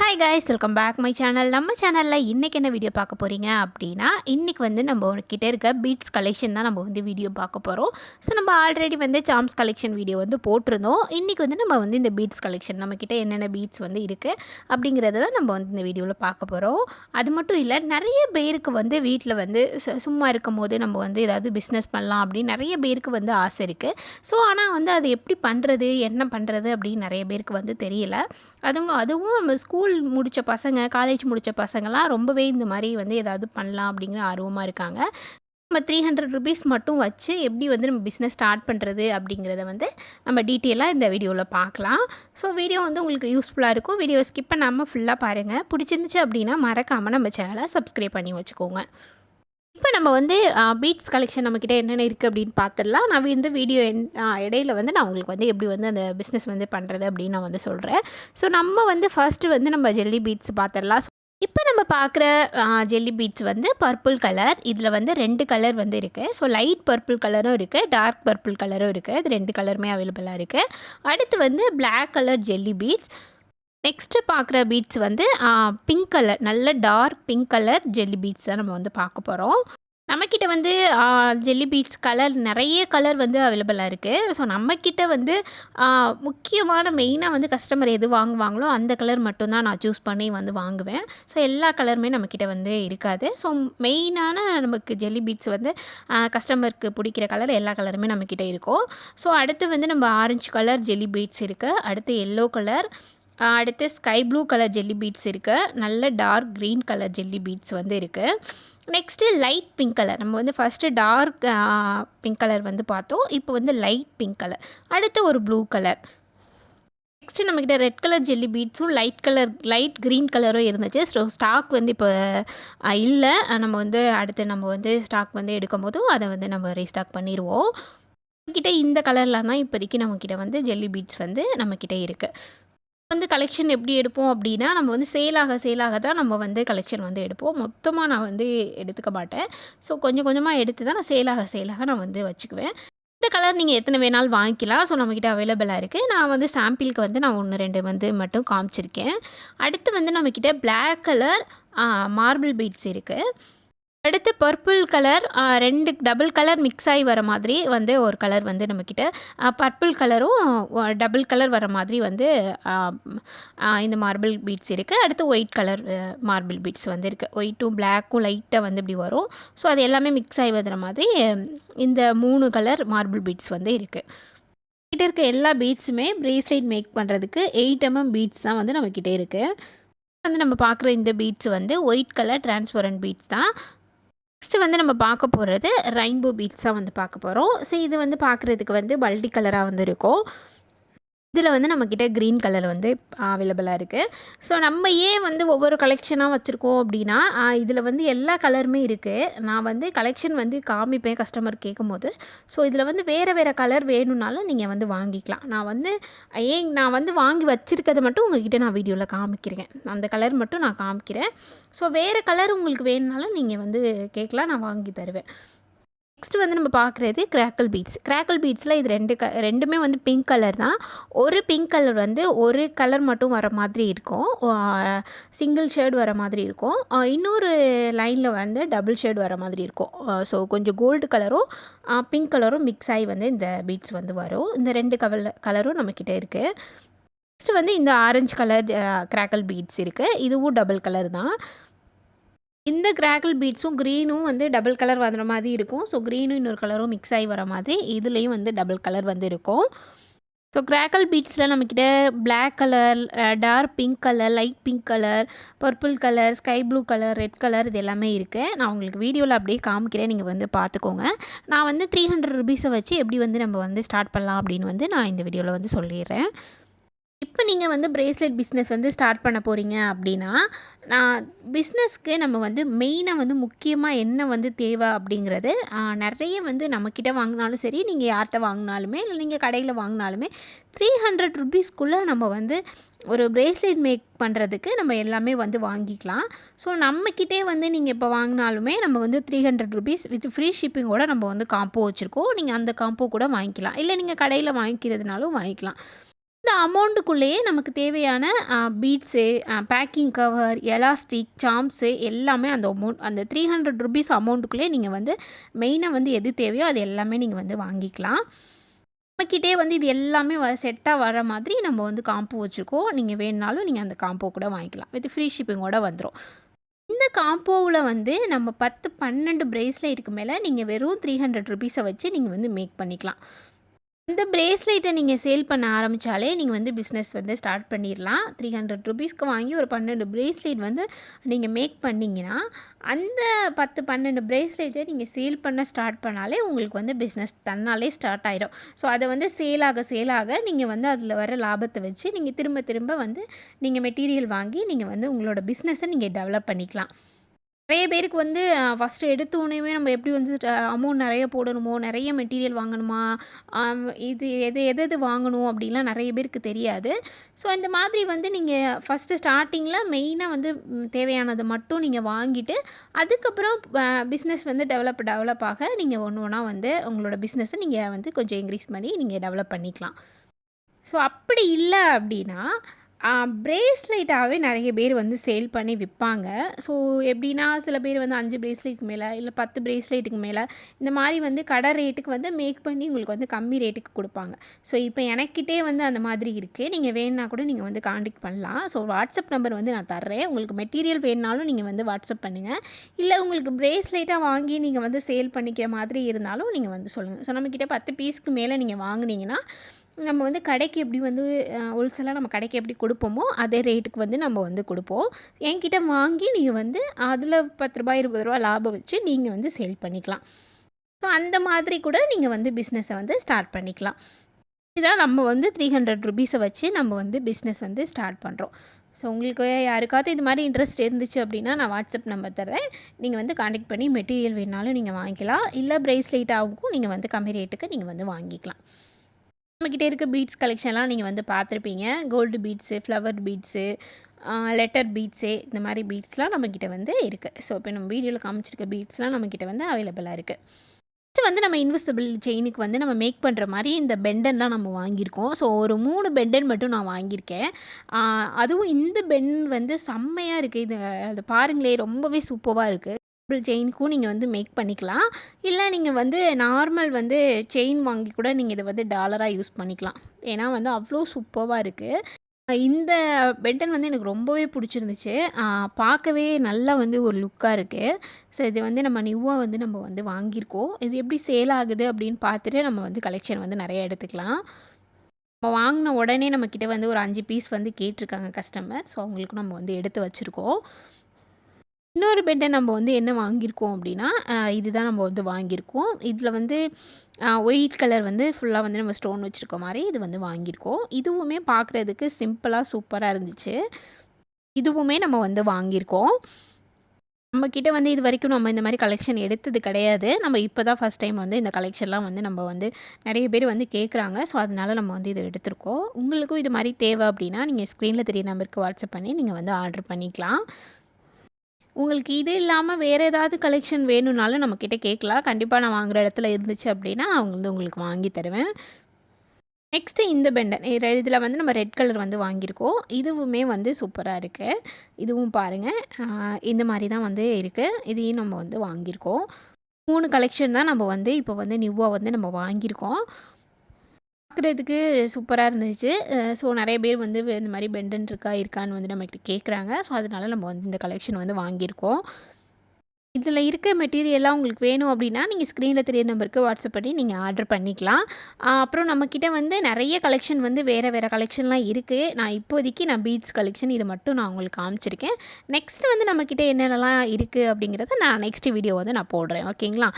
Hi guys, welcome back my channel. நம்ம சேனலில் இன்றைக்கி என்ன வீடியோ பார்க்க போகிறீங்க அப்படின்னா, இன்றைக்கி வந்து நம்ம கிட்ட இருக்க பீட்ஸ் கலெக்ஷன் தான் நம்ம வந்து வீடியோ பார்க்க போகிறோம். ஸோ நம்ம ஆல்ரெடி வந்து சாம்ஸ் கலெக்ஷன் வீடியோ வந்து போட்டிருந்தோம். இன்றைக்கி வந்து நம்ம வந்து இந்த பீட்ஸ் கலெக்ஷன் நம்மக்கிட்ட என்னென்ன பீட்ஸ் வந்து இருக்குது அப்படிங்கிறத தான் நம்ம வந்து இந்த வீடியோவில் பார்க்க போகிறோம். அது மட்டும் இல்லை, நிறைய பேருக்கு வந்து வீட்டில் வந்து சும்மா இருக்கும் போது நம்ம வந்து ஏதாவது பிஸ்னஸ் பண்ணலாம் அப்படின்னு நிறைய பேருக்கு வந்து ஆசை இருக்குது. ஸோ ஆனால் வந்து அது எப்படி பண்ணுறது, என்ன பண்ணுறது அப்படின்னு நிறைய பேருக்கு வந்து தெரியல. அதுவும் நம்ம ஸ்கூல் முடித்த பசங்க, காலேஜ் முடித்த பசங்கள்லாம் ரொம்பவே இந்த மாதிரி வந்து ஏதாவது பண்ணலாம் அப்படிங்கிற ஆர்வமாக இருக்காங்க. நம்ம ₹300 மட்டும் வச்சு எப்படி வந்து நம்ம பிஸ்னஸ் ஸ்டார்ட் பண்ணுறது அப்படிங்கிறத வந்து நம்ம டீட்டெயிலாக இந்த வீடியோவில் பார்க்கலாம். ஸோ வீடியோ வந்து உங்களுக்கு யூஸ்ஃபுல்லாக இருக்கும். வீடியோ ஸ்கிப் பண்ணாமல் ஃபுல்லாக பாருங்கள். பிடிச்சிருந்துச்சு அப்படின்னா மறக்காமல் நம்ம சேனலை சப்ஸ்கிரைப் பண்ணி வச்சுக்கோங்க. இப்போ நம்ம வந்து பீட்ஸ் கலெக்ஷன் நம்மக்கிட்ட என்னென்ன இருக்குது அப்படின்னு பார்த்துடலாம். நான் இந்த வீடியோ இடையில வந்து நான் உங்களுக்கு வந்து எப்படி வந்து அந்த பிஸ்னஸ் வந்து பண்ணுறது அப்படின்னு நான் வந்து சொல்கிறேன். ஸோ நம்ம வந்து ஃபஸ்ட்டு வந்து நம்ம ஜெல்லி பீட்ஸ் பார்த்துடலாம். இப்போ நம்ம பார்க்குற ஜெல்லி பீட்ஸ் வந்து பர்பிள் கலர். இதில் வந்து 2 கலர் வந்து இருக்குது. ஸோ லைட் பர்பிள் கலரும் இருக்குது, டார்க் பர்பிள் கலரும் இருக்குது. இது 2 கலருமே அவைலபிளாக இருக்குது. அடுத்து வந்து black colour jelly beads. Next பார்க்குற பீட்ஸ் வந்து பிங்க் கலர், நல்ல dark pink colour jelly beads தான் நம்ம வந்து பார்க்க போகிறோம். நம்மக்கிட்ட வந்து ஜெல்லி பீட்ஸ் கலர் நிறைய கலர் வந்து அவைலபிளாக இருக்குது. ஸோ நம்மக்கிட்ட வந்து முக்கியமான மெயினாக வந்து கஸ்டமர் எது வாங்குவாங்களோ அந்த கலர் மட்டும்தான் நான் சூஸ் பண்ணி வந்து வாங்குவேன். ஸோ எல்லா கலருமே நம்மக்கிட்ட வந்து இருக்காது. ஸோ மெயினான நமக்கு ஜெல்லி பீட்ஸ் வந்து கஸ்டமருக்கு பிடிக்கிற கலர் எல்லா கலருமே நம்மக்கிட்ட இருக்கும். ஸோ அடுத்து வந்து நம்ம ஆரஞ்சு கலர் ஜெல்லி பீட்ஸ் இருக்குது. அடுத்து எல்லோ கலர், அடுத்து sky blue colour jelly beads இருக்குது. நல்ல dark green colour jelly beads வந்து இருக்குது. Next light pink colour. நம்ம வந்து ஃபஸ்ட்டு டார்க் பிங்க் கலர் வந்து பார்த்தோம். இப்போ வந்து லைட் பிங்க் கலர். அடுத்து ஒரு ப்ளூ கலர். நெக்ஸ்ட்டு நம்மக்கிட்ட ரெட் கலர் ஜெல்லி பீட்ஸும் லைட் க்ரீன் கலரும் இருந்துச்சு. ஸோ ஸ்டாக் வந்து இப்போ இல்லை. நம்ம வந்து அடுத்து நம்ம வந்து ஸ்டாக் வந்து எடுக்கும் போதும் அதை வந்து நம்ம ரீஸ்டாக் பண்ணிடுவோம். நம்மக்கிட்ட இந்த கலரில் தான் இப்போதைக்கு நம்மக்கிட்ட வந்து ஜெல்லி பீட்ஸ் வந்து நம்மக்கிட்ட இருக்குது. வந்து கலெக்ஷன் எப்படி எடுப்போம் அப்படின்னா, நம்ம வந்து சேலாக தான் நம்ம வந்து கலெக்ஷன் வந்து எடுப்போம். மொத்தமாக நான் வந்து எடுத்துக்க மாட்டேன். ஸோ கொஞ்சம் கொஞ்சமாக எடுத்து தான் நான் சேலாக நான் வந்து வச்சுக்குவேன். இந்த கலர் நீங்கள் எத்தனை வேணாலும் வாங்கிக்கலாம். ஸோ நம்மக்கிட்ட அவைலபிளாக இருக்குது. நான் வந்து சாம்பிளுக்கு வந்து நான் 1, 2 வந்து மட்டும் காமிச்சிருக்கேன். அடுத்து வந்து நம்மக்கிட்ட பிளாக் கலர் மார்பிள் பீட்ஸ் இருக்குது. அடுத்து purple colour 2 double colour mix ஆகி வர மாதிரி வந்து ஒரு கலர் வந்து நம்மக்கிட்ட பர்பிள் கலரும் டபுள் கலர் வர மாதிரி வந்து இந்த மார்பிள் பீட்ஸ் இருக்குது. அடுத்து ஒயிட் கலர் மார்பிள் பீட்ஸ் வந்து இருக்குது. ஒயிட்டும் பிளாக்கும் லைட்டாக வந்து இப்படி வரும். ஸோ அது எல்லாமே மிக்ஸ் ஆகி வர மாதிரி இந்த 3 கலர் மார்பிள் பீட்ஸ் வந்து இருக்குது. கிட்ட இருக்க எல்லா பீட்ஸுமே பிரேஸ்லெட் மேக் பண்ணுறதுக்கு 8 mm பீட்ஸ் தான் வந்து நம்மக்கிட்ட இருக்குது. வந்து நம்ம பார்க்குற இந்த பீட்ஸ் வந்து ஒயிட் கலர் டிரான்ஸ்பரண்ட் பீட்ஸ் தான். நெக்ஸ்ட்டு வந்து நம்ம பார்க்க போகிறது ரெயின்போ பீட்ஸாக வந்து பார்க்க போகிறோம். ஸோ இது வந்து பார்க்குறதுக்கு வந்து மல்டி கலராக வந்து இருக்கும். இதில் வந்து நம்மக்கிட்ட க்ரீன் கலர் வந்து அவைலபிளாக இருக்குது. ஸோ நம்ம ஏன் வந்து ஒவ்வொரு கலெக்ஷனாக வச்சுருக்கோம் அப்படின்னா, இதில் வந்து எல்லா கலருமே இருக்குது. நான் வந்து கலெக்ஷன் வந்து காமிப்பேன் கஸ்டமர் கேட்கும்போது. ஸோ இதில் வந்து வேறு கலர் வேணும்னாலும் நீங்கள் வந்து வாங்கிக்கலாம். நான் வந்து வாங்கி வச்சுருக்கதை மட்டும் உங்கள்கிட்ட நான் வீடியோவில் காமிக்கிறேன். அந்த கலர் மட்டும் நான் காமிக்கிறேன். ஸோ வேறு கலர் உங்களுக்கு வேணுனாலும் நீங்கள் வந்து கேட்கலாம், நான் வாங்கி தருவேன். நெக்ஸ்ட்டு வந்து நம்ம பார்க்குறது கிராக்கிள் பீட்ஸ். கிராக்கிள் பீட்ஸில் இது ரெண்டுமே வந்து பிங்க் கலர் தான். ஒரு பிங்க் கலர் வந்து ஒரு கலர் மட்டும் வர மாதிரி இருக்கும், சிங்கிள் ஷேட் வர மாதிரி இருக்கும். இன்னொரு லைனில் வந்து டபுள் ஷேட் வர மாதிரி இருக்கும். ஸோ கொஞ்சம் கோல்டு கலரும் பிங்க் கலரும் மிக்ஸ் ஆகி வந்து இந்த பீட்ஸ் வந்து வரும். இந்த 2 கலரும் நம்மக்கிட்ட இருக்குது. நெக்ஸ்ட்டு வந்து இந்த ஆரஞ்சு கலர் கிராக்கிள் பீட்ஸ் இருக்குது. இதுவும் டபுள் கலர் தான். இந்த கிராக்கிள் பீட்ஸும் க்ரீனும் வந்து டபுள் கலர் வர மாதிரி இருக்கும். ஸோ க்ரீனும் இன்னொரு கலரும் மிக்ஸ் ஆகி வர மாதிரி இதுலேயும் வந்து டபுள் கலர் வந்து இருக்கும். ஸோ கிராக்கிள் பீட்ஸில் நம்மக்கிட்ட black colour, dark pink colour, light pink colour, purple colour, sky blue colour, red colour இது எல்லாமே இருக்குது. நான் உங்களுக்கு வீடியோவில் அப்படியே காமிக்கிறேன், நீங்கள் வந்து பார்த்துக்கோங்க. நான் வந்து ₹300 வச்சு எப்படி வந்து நம்ம வந்து ஸ்டார்ட் பண்ணலாம் அப்படின்னு வந்து நான் இந்த வீடியோவில் வந்து சொல்லிடுறேன். இப்போ நீங்கள் வந்து பிரேஸ்லெட் பிஸ்னஸ் வந்து ஸ்டார்ட் பண்ண போகிறீங்க அப்படின்னா, பிஸ்னஸ்க்கு நம்ம வந்து மெயினாக வந்து முக்கியமாக என்ன வந்து தேவை அப்படிங்கிறது, நிறைய வந்து நம்மக்கிட்ட வாங்கினாலும் சரி, நீங்கள் யார்கிட்ட வாங்கினாலுமே, இல்லை நீங்கள் கடையில் வாங்கினாலுமே ₹300 நம்ம வந்து ஒரு பிரேஸ்லெட் மேக் பண்ணுறதுக்கு நம்ம எல்லாமே வந்து வாங்கிக்கலாம். ஸோ நம்மக்கிட்டே வந்து நீங்கள் இப்போ வாங்கினாலுமே நம்ம வந்து ₹300 வித் ஃப்ரீ ஷிப்பிங்கோட நம்ம வந்து காம்போ வச்சுருக்கோம். நீங்கள் அந்த காம்போ கூட வாங்கிக்கலாம், இல்லை நீங்கள் கடையில் வாங்கிக்கிறதுனாலும் வாங்கிக்கலாம். இந்த அமௌண்ட்டுக்குள்ளேயே நமக்கு தேவையான பீட்ஸு, பேக்கிங் கவர், எலாஸ்டிக், சார்ம்ஸு எல்லாமே அந்த அந்த ₹300 அமௌண்ட்டுக்குள்ளேயே நீங்கள் வந்து மெயினாக வந்து எது தேவையோ அது எல்லாமே நீங்கள் வந்து வாங்கிக்கலாம். நம்மக்கிட்டே வந்து இது எல்லாமே செட்டாக வர மாதிரி நம்ம வந்து காம்போ வச்சுருக்கோம். நீங்கள் வேணுனாலும் நீங்கள் அந்த காம்போ கூட வாங்கிக்கலாம். வித் ஃப்ரீ ஷிப்பிங்கோட வந்துடும். இந்த காம்போவில் வந்து நம்ம 10, 12 பிரேஸ்லெட்டுக்கு மேலே நீங்கள் வெறும் ₹300 வச்சு நீங்கள் வந்து மேக் பண்ணிக்கலாம். இந்த பிரேஸ்லெட்டை நீங்கள் சேல் பண்ண ஆரம்பித்தாலே நீங்கள் வந்து பிஸ்னஸ் வந்து ஸ்டார்ட் பண்ணிடலாம். ₹300க்கு வாங்கி ஒரு 12 பிரேஸ்லெட் வந்து நீங்கள் மேக் பண்ணிங்கன்னா அந்த 10, 12 பிரேஸ்லெட்டை நீங்கள் சேல் பண்ண ஸ்டார்ட் பண்ணாலே உங்களுக்கு வந்து பிஸ்னஸ் தன்னாலே ஸ்டார்ட் ஆகிடும். ஸோ அதை வந்து சேலாக நீங்கள் வந்து அதில் வர லாபத்தை வச்சு நீங்கள் திரும்ப திரும்ப வந்து நீங்கள் மெட்டீரியல் வாங்கி நீங்கள் வந்து உங்களோட பிஸ்னஸை நீங்கள் டெவலப் பண்ணிக்கலாம். நிறைய பேருக்கு வந்து ஃபஸ்ட்டு எடுத்தோடனேவே நம்ம எப்படி வந்து அமௌண்ட் நிறைய போடணுமோ, நிறைய மெட்டீரியல் வாங்கணுமா, இது எது வாங்கணும் அப்படின்லாம் நிறைய பேருக்கு தெரியாது. ஸோ இந்த மாதிரி வந்து நீங்கள் ஃபஸ்ட்டு ஸ்டார்டிங்கில் மெயினாக வந்து தேவையானதை மட்டும் நீங்கள் வாங்கிட்டு அதுக்கப்புறம் பிஸ்னஸ் வந்து டெவலப் ஆக நீங்கள் ஒன்று ஒன்றா வந்து உங்களோட பிஸ்னஸை நீங்கள் வந்து கொஞ்சம் இன்க்ரீஸ் பண்ணி நீங்கள் டெவலப் பண்ணிக்கலாம். ஸோ அப்படி இல்லை அப்படின்னா பிரேஸ்லெட்டாகவே நிறைய பேர் வந்து சேல் பண்ணி விற்பாங்க. ஸோ எப்படின்னா சில பேர் வந்து 5 பிரேஸ்லெட்டுக்கு மேலே இல்லை 10 பிரேஸ்லெட்டுக்கு மேலே இந்த மாதிரி வந்து கடை ரேட்டுக்கு வந்து மேக் பண்ணி உங்களுக்கு வந்து கம்மி ரேட்டுக்கு கொடுப்பாங்க. ஸோ இப்போ எனக்கிட்டே வந்து அந்த மாதிரி இருக்குது. நீங்கள் வேணுன்னா கூட நீங்கள் வந்து காண்டாக்ட் பண்ணலாம். ஸோ வாட்ஸ்அப் நம்பர் வந்து நான் தர்றேன். உங்களுக்கு மெட்டீரியல் வேணுனாலும் நீங்கள் வந்து வாட்ஸ்அப் பண்ணுங்கள். இல்லை உங்களுக்கு பிரேஸ்லெட்டாக வாங்கி நீங்கள் வந்து சேல் பண்ணிக்கிற மாதிரி இருந்தாலும் நீங்கள் வந்து சொல்லுங்கள். ஸோ நம்மக்கிட்ட 10 பீஸ்க்கு மேலே நீங்கள் வாங்குனீங்கன்னா நம்ம வந்து கடைக்கு எப்படி வந்து ஹோல்சேலாக நம்ம கடைக்கு எப்படி கொடுப்போமோ அதே ரேட்டுக்கு வந்து நம்ம வந்து கொடுப்போம். என்கிட்ட வாங்கி நீங்கள் வந்து அதில் ₹10, ₹20 லாபம் வச்சு நீங்கள் வந்து சேல் பண்ணிக்கலாம். ஸோ அந்த மாதிரி கூட நீங்கள் வந்து பிஸ்னஸை வந்து ஸ்டார்ட் பண்ணிக்கலாம். இதான் நம்ம வந்து ₹300 வச்சு நம்ம வந்து பிஸ்னஸ் வந்து ஸ்டார்ட் பண்ணுறோம். ஸோ உங்களுக்கு யாருக்காவது இது மாதிரி இன்ட்ரெஸ்ட் இருந்துச்சு அப்படின்னா நான் வாட்ஸ்அப் நம்பர் தரேன். நீங்கள் வந்து காண்டாக்ட் பண்ணி மெட்டீரியல் வேணாலும் நீங்கள் வாங்கிக்கலாம். இல்லை பிரேஸ்லெட்டாகவும் நீங்கள் வந்து கம்மி ரேட்டுக்கு நீங்கள் வந்து வாங்கிக்கலாம். நம்மக்கிட்ட இருக்க பீட்ஸ் கலெக்ஷன்லாம் நீங்கள் வந்து பார்த்துருப்பீங்க. Gold beads, flower beads, letter beads இந்த மாதிரி பீட்ஸ்லாம் நம்மக்கிட்ட வந்து இருக்குது. ஸோ இப்போ நம்ம வீடியோவில் காமிச்சிருக்க பீட்ஸ்லாம் நம்மக்கிட்ட வந்து அவைலபிளாக இருக்குது. ஃபஸ்ட்டு வந்து நம்ம இன்வெஸ்டபிள் செயினுக்கு வந்து நம்ம மேக் பண்ணுற மாதிரி இந்த பெண்டன்லாம் நம்ம வாங்கியிருக்கோம். ஸோ ஒரு 3 பெண்டன் மட்டும் நான் வாங்கியிருக்கேன். அதுவும் இந்த பென் வந்து செம்மையாக இருக்குது. இது அது பாருங்களேன், ரொம்பவே சூப்பராக இருக்குது. செயினுக்கும் நீங்கள் வந்து மேக் பண்ணிக்கலாம். இல்லை நீங்கள் வந்து நார்மல் வந்து செயின் வாங்கி கூட நீங்கள் இதை வந்து டாலராக யூஸ் பண்ணிக்கலாம். ஏன்னா வந்து அவ்வளோ சூப்பராக இருக்குது. இந்த பெண்டன் வந்து எனக்கு ரொம்பவே பிடிச்சிருந்துச்சு. பார்க்கவே நல்லா வந்து ஒரு லுக்காக இருக்குது. ஸோ இது வந்து நம்ம நியூவாக வந்து நம்ம வந்து வாங்கியிருக்கோம். இது எப்படி சேல் ஆகுது அப்படின்னு பார்த்துட்டு நம்ம வந்து கலெக்ஷன் வந்து நிறைய எடுத்துக்கலாம். நம்ம வாங்கின உடனே நம்மக்கிட்ட வந்து ஒரு 5 பீஸ் வந்து கேட்டிருக்காங்க கஸ்டமர். ஸோ அவங்களுக்கும் நம்ம வந்து எடுத்து வச்சுருக்கோம். இன்னொரு பெட்டை நம்ம வந்து என்ன வாங்கியிருக்கோம் அப்படின்னா இதுதான் நம்ம வந்து வாங்கியிருக்கோம். இதில் வந்து ஒயிட் கலர் வந்து ஃபுல்லாக வந்து நம்ம ஸ்டோன் வச்சுருக்க மாதிரி இது வந்து வாங்கியிருக்கோம். இதுவுமே பார்க்குறதுக்கு சிம்பிளாக சூப்பராக இருந்துச்சு. இதுவுமே நம்ம வந்து வாங்கியிருக்கோம். நம்மக்கிட்ட வந்து இது வரைக்கும் நம்ம இந்த மாதிரி கலெக்ஷன் எடுத்தது கிடையாது. நம்ம இப்போ தான் ஃபஸ்ட் டைம் வந்து இந்த கலெக்ஷன்லாம் வந்து நம்ம வந்து நிறைய பேர் வந்து கேட்குறாங்க. ஸோ அதனால் நம்ம வந்து இதை எடுத்திருக்கோம். உங்களுக்கும் இது மாதிரி தேவை அப்படின்னா நீங்கள் ஸ்க்ரீனில் தெரிய நம்பருக்கு வாட்ஸ்அப் பண்ணி நீங்கள் வந்து ஆர்டர் பண்ணிக்கலாம். உங்களுக்கு இது இல்லாமல் வேறு ஏதாவது கலெக்ஷன் வேணும்னாலும் நம்மக்கிட்ட கேட்கலாம். கண்டிப்பாக நான் வாங்குகிற இடத்துல இருந்துச்சு அப்படின்னா அவங்க வந்து உங்களுக்கு வாங்கி தருவேன். நெக்ஸ்ட்டு இந்த பெண்டன் இதில் வந்து நம்ம ரெட் கலர் வந்து வாங்கியிருக்கோம். இதுவுமே வந்து சூப்பராக இருக்குது. இதுவும் பாருங்கள், இந்த மாதிரி தான் வந்து இருக்குது. இதையும் நம்ம வந்து வாங்கியிருக்கோம். 3 கலெக்ஷன் தான் நம்ம வந்து இப்போ வந்து நியூவாக வந்து நம்ம வாங்கியிருக்கோம். பார்க்குறதுக்கு சூப்பராக இருந்துச்சு. ஸோ நிறைய பேர் வந்து இந்த மாதிரி பெண்டன் இருக்கான்னு வந்து நம்மகிட்ட கேட்குறாங்க. ஸோ அதனால நம்ம வந்து இந்த கலெக்ஷன் வந்து வாங்கியிருக்கோம். இதில் இருக்க மெட்டீரியல்லாம் உங்களுக்கு வேணும் அப்படின்னா நீங்கள் ஸ்க்ரீனில் தெரிய நம்பருக்கு வாட்ஸ்அப் பண்ணி நீங்கள் ஆர்டர் பண்ணிக்கலாம். அப்புறம் நம்மக்கிட்ட வந்து நிறைய கலெக்ஷன் வந்து வேறு கலெக்ஷன்லாம் இருக்குது. நான் இப்போதைக்கு பீட்ஸ் கலெக்ஷன் இது மட்டும் நான் உங்களுக்கு காமிச்சிருக்கேன். நெக்ஸ்ட்டு வந்து நம்மக்கிட்ட என்னென்னலாம் இருக்குது அப்படிங்கிறத நான் நெக்ஸ்ட் வீடியோ வந்து நான் போடுறேன். ஓகேங்களா?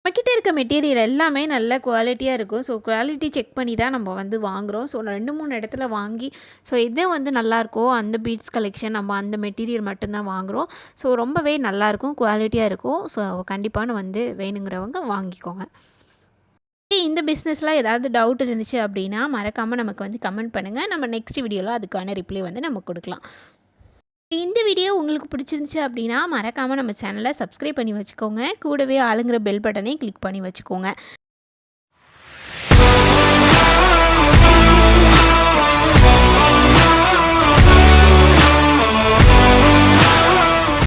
நம்மக்கிட்ட இருக்க மெட்டீரியல் எல்லாமே நல்ல குவாலிட்டியாக இருக்கும். ஸோ குவாலிட்டி செக் பண்ணி தான் நம்ம வந்து வாங்குகிறோம். ஸோ 2, 3 இடத்துல வாங்கி ஸோ எது வந்து நல்லாயிருக்கோ அந்த பீட்ஸ் கலெக்ஷன் நம்ம அந்த மெட்டீரியல் மட்டும்தான் வாங்குகிறோம். ஸோ ரொம்பவே நல்லாயிருக்கும், குவாலிட்டியாக இருக்கும். ஸோ கண்டிப்பாக வந்து வேணுங்கிறவங்க வாங்கிக்கோங்க. இந்த பிஸ்னஸில் ஏதாவது டவுட் இருந்துச்சு அப்படின்னா மறக்காமல் நமக்கு வந்து கமெண்ட் பண்ணுங்கள். நம்ம நெக்ஸ்ட் வீடியோவில் அதுக்கான ரிப்ளை வந்து நம்ம கொடுக்கலாம். இந்த வீடியோ உங்களுக்கு பிடிச்சிருந்துச்சு அப்படின்னா மறக்காமல் நம்ம சேனலை சப்ஸ்கிரைப் பண்ணி வச்சுக்கோங்க. கூடவே ஆளுங்கிற பெல் பட்டனை கிளிக் பண்ணி வச்சுக்கோங்க.